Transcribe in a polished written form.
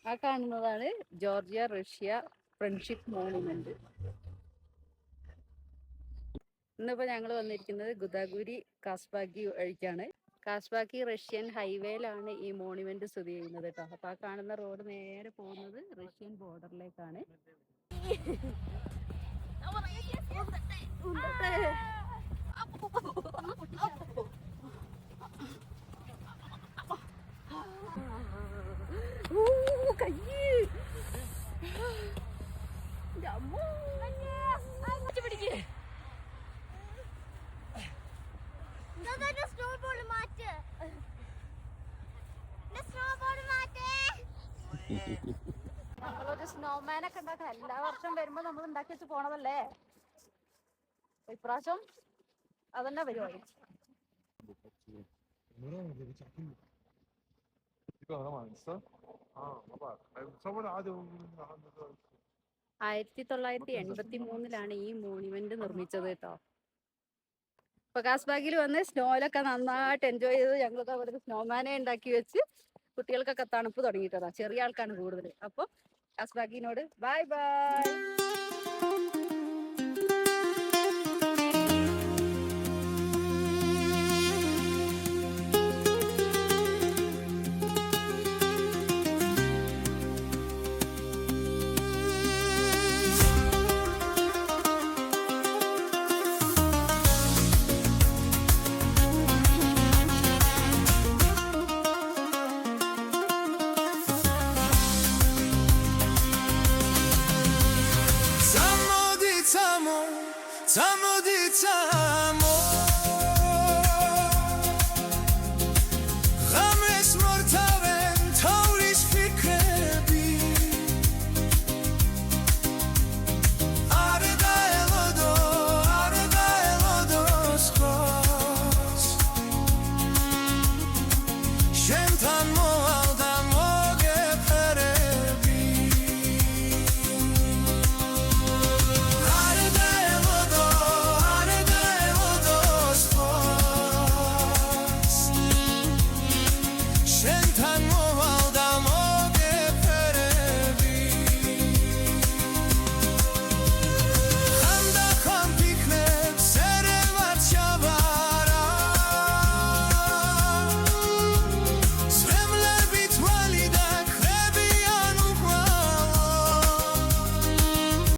ആ കാണുന്നതാണ് Georgia Russia friendship monument. ഇന്നിപ്പോൾ ഞങ്ങൾ വന്നിരിക്കുന്നത് ഗുദാഗുരി കാസ്ബാക്കി വഴിക്കാണ്. കാസ്ബാക്കി റഷ്യൻ ഹൈവേയിലാണ് ഈ മോണുമെന്റ് സ്ഥിതി ചെയ്യുന്നത് കേട്ടോ. അപ്പോൾ ആ കാണുന്ന റോഡ് നേരെ പോകുന്നത് റഷ്യൻ ബോർഡറിലേക്കാണ്. നമ്മളൊരു സ്നോമാനൊക്കെ ഉണ്ടാക്കാം. എല്ലാ വർഷം വരുമ്പോ നമ്മൾ ഉണ്ടാക്കി വെച്ച് പോണതല്ലേ. ഇപ്രാവശ്യം അതന്നെ പരിപാടി. ആയിരത്തി 1983 ഈ മോണുമെന്റ് നിർമ്മിച്ചത് കേട്ടോ. ഇപ്പൊ കാസ്ബാഗിൽ വന്ന് സ്നോയിലൊക്കെ നന്നായിട്ട് എൻജോയ് ചെയ്ത് ഞങ്ങൾക്ക് അവിടെ സ്നോമാനെ ഉണ്ടാക്കി വെച്ച് കുട്ടികൾക്കൊക്കെ തണുപ്പ് തുടങ്ങിയിട്ടതാ. ചെറിയ ആൾക്കാണ് കൂടുതൽ. അപ്പൊ കാസ്ബാഗിനോട് ബൈ ബൈ. Tam o